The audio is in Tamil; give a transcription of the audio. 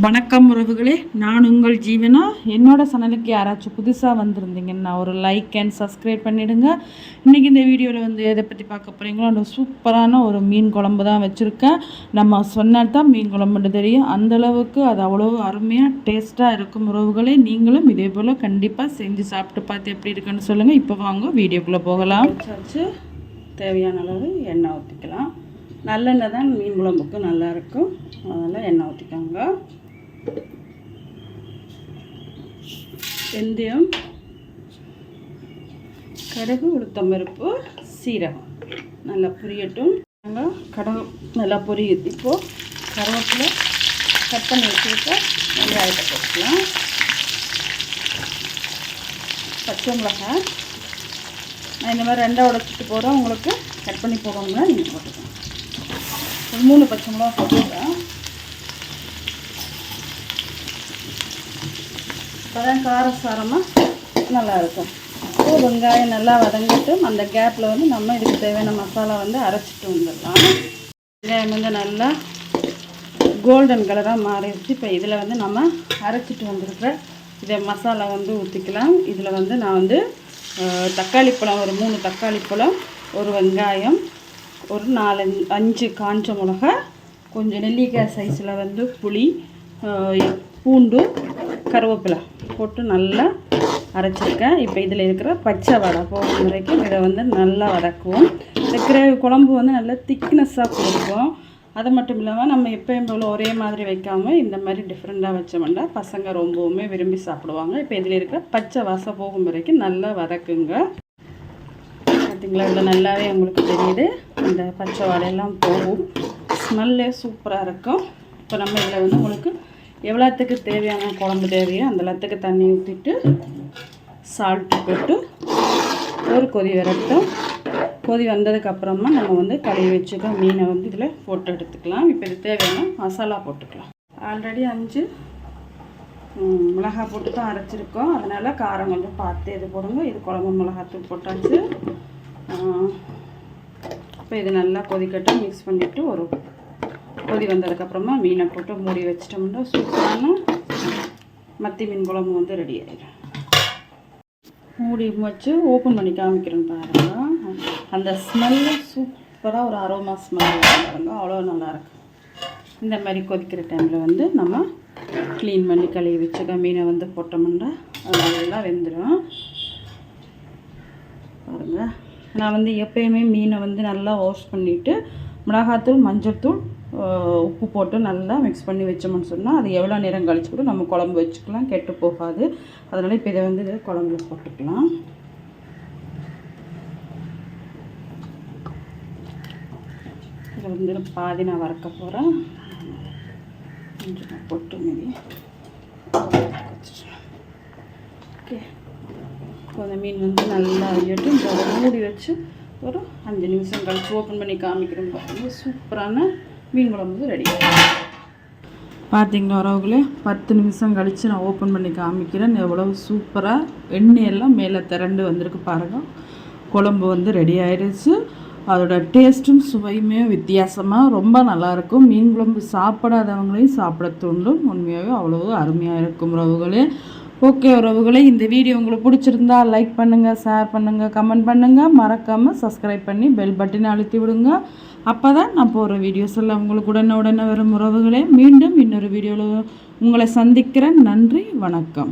வணக்கம் உறவுகளே, நான் உங்கள் ஜீவனா. என்னோட சேனலுக்கு யாராச்சும் புதுசாக வந்திருந்தீங்கன்னா ஒரு லைக் அண்ட் சப்ஸ்கிரைப் பண்ணிவிடுங்க. இன்றைக்கி இந்த வீடியோவில் வந்து எதை பற்றி பார்க்க போகிறீங்களோ அந்த சூப்பரான ஒரு மீன் குழம்பு தான் வச்சுருக்கேன். நம்ம சொன்னால் தான் மீன் குழம்புன்னு தெரியும், அந்தளவுக்கு அது அவ்வளோ அருமையாக டேஸ்ட்டாக இருக்கும் உறவுகளே. நீங்களும் இதே போல் கண்டிப்பாக செஞ்சு சாப்பிட்டு பார்த்து எப்படி இருக்குன்னு சொல்லுங்கள். இப்போ வாங்க வீடியோக்குள்ளே போகலாம். வச்சு தேவையான அளவு எண்ணெய் ஊற்றிக்கலாம். நல்லெண்ணெய் தான் மீன் குழம்புக்கு நல்லாயிருக்கும், அதனால் எண்ணெய் ஊற்றிக்கோங்க. வெந்தயம், கடுகு, உளுத்தம்பருப்பு, சீரகம் நல்லா பொரியட்டும். கடுகு நல்லா பொரியுது. இப்போது கருவேப்பிலை கட் பண்ணி வச்சுருக்க வெங்காயத்தை போட்டுக்கலாம். பச்சை மிளகாய் நான் இந்த மாதிரி ரெண்டாக உடைச்சிட்டு போகிறேன். உங்களுக்கு கட் பண்ணி போடணும்னா நீங்கள் போட்டுக்கலாம். ஒரு 3 பச்சை மிளகா போட்டுக்கிறேன். அப்போதான் காரசாரமாக நல்லாயிருக்கும். இப்போது வெங்காயம் நல்லா வதங்கிட்டு அந்த கேப்பில் வந்து நம்ம இதுக்கு தேவையான மசாலா வந்து அரைச்சிட்டு வந்துடலாம். வெங்காயம் வந்து நல்லா கோல்டன் கலராக மாறிடுச்சு. இப்போ இதில் வந்து நம்ம அரைச்சிட்டு வந்துருக்கிற இதை மசாலா வந்து ஊற்றிக்கலாம். இதில் வந்து நான் வந்து தக்காளி பழம், ஒரு 3 தக்காளி பழம், ஒரு வெங்காயம், ஒரு 4-5 காஞ்ச மிளகா, கொஞ்சம் நெல்லிக்காய் சைஸில் வந்து புளி, பூண்டு, கருவேப்பிலை போட்டு நல்லா அரைச்சிருக்கேன். இப்போ இதில் இருக்கிற பச்சை வடை போகும் வரைக்கும் இதை வந்து நல்லா வதக்குவோம். இந்த கிரேவி குழம்பு வந்து நல்லா திக்னஸ்ஸாக கொடுக்கும். அது மட்டும் இல்லாமல் நம்ம எப்பயும் போல் ஒரே மாதிரி வைக்காமல் இந்த மாதிரி டிஃப்ரெண்ட்டாக வச்சோம்னா பசங்க ரொம்பவுமே விரும்பி சாப்பிடுவாங்க. இப்போ இதில் இருக்கிற பச்சை வாசம் போகும் வரைக்கும் நல்லா வதக்குங்க. பார்த்திங்களா, இதில் நல்லாவே உங்களுக்கு தெரியுது. இந்த பச்சை வாடையெல்லாம் போகும், ஸ்மெல்லே சூப்பராக இருக்கும். இப்போ நம்ம இதில் வந்து உங்களுக்கு எவ்வளோத்துக்கு தேவையான குழம்பு தேவையோ அந்த எல்லாத்துக்கு தண்ணி ஊற்றிட்டு சால்ட்டு போட்டு ஒரு கொதி வரட்டும். கொதி வந்ததுக்கப்புறமா நம்ம வந்து கழுவி வச்சுக்க மீனை வந்து இதில் போட்டு எடுத்துக்கலாம். இப்போ இது தேவையான மசாலா போட்டுக்கலாம். ஆல்ரெடி 5 மிளகாய் போட்டு தான் அரைச்சிருக்கோம், அதனால் காரம் கொஞ்சம் பார்த்து இது போடுங்க. இது குழம்பு மிளகாத்தூள் போட்டாச்சு. இப்போ இது நல்லா கொதிக்கட்டும். மிக்ஸ் பண்ணிவிட்டு ஒரு கொதி வந்ததுக்கப்புறமா மீனை போட்டு மூடி வச்சிட்டோம்னா சூப்பரான மத்தி மீன் குழம்பு வந்து ரெடி ஆகிடும். மூடி வச்சு ஓப்பன் பண்ணி காமிக்கிறேன்னு பாருங்கள். அந்த ஸ்மெல்லு சூப்பராக ஒரு அரோமா ஸ்மெல் பாருங்க, அவ்வளோ நல்லாயிருக்கும். இந்த மாதிரி கொதிக்கிற டைமில் வந்து நம்ம க்ளீன் பண்ணி கழுவி வச்சுக்க மீனை வந்து போட்டோம்னா அது நல்லா வெந்துடும். பாருங்கள், நான் வந்து எப்போயுமே மீனை வந்து நல்லா வாஷ் பண்ணிவிட்டு மிளகாத்தூள், மஞ்சள் தூள், உப்பு போட்டு நல்லா மிக்ஸ் பண்ணி வச்சோம்னு சொன்னால் அது எவ்வளோ நேரம் கழிச்சு கூட நம்ம குழம்பு வச்சுக்கலாம், கெட்டு போகாது. அதனால் இப்போ இதை வந்து குழம்புல போட்டுக்கலாம். இதை வந்து பாதி நான் வறுக்க போகிறேன். கொஞ்சம் போட்டு மீதி ஓகே. கொஞ்சம் மீன் வந்து நல்லா அழியட்டும். இப்போ மூடி வச்சு ஒரு 5 நிமிஷம் கழிச்சு ஓப்பன் பண்ணி காமிக்கிறோம். பார்த்தீங்கன்னா சூப்பரான மீன் குழம்பு ரெடி. பார்த்தீங்களா உறவுகளே, 10 நிமிஷம் கழித்து நான் ஓப்பன் பண்ணி காமிக்கிறேன். எவ்வளவு சூப்பராக எண்ணெயெல்லாம் மேலே திரண்டு வந்திருக்கு பாருங்கள். குழம்பு வந்து ரெடி ஆயிடுச்சு. அதோட டேஸ்ட்டும் சுவையுமே வித்தியாசமாக ரொம்ப நல்லாயிருக்கும். மீன் குழம்பு சாப்பிடாதவங்களையும் சாப்பிட தூண்டும். உண்மையாகவே அவ்வளோ அருமையாக இருக்கும் உறவுகளே. ஓகே உறவுகளே, இந்த வீடியோ உங்களுக்கு பிடிச்சிருந்தா லைக் பண்ணுங்கள், ஷேர் பண்ணுங்கள், கமெண்ட் பண்ணுங்கள். மறக்காமல் சப்ஸ்கிரைப் பண்ணி பெல் பட்டனை அழுத்தி விடுங்க. அப்போ தான் நான் போகிற வீடியோஸ் எல்லாம் உங்களுக்கு உடனே வரும் உறவுகளே. மீண்டும் இன்னொரு வீடியோவில் உங்களை சந்திக்கிறேன். நன்றி, வணக்கம்.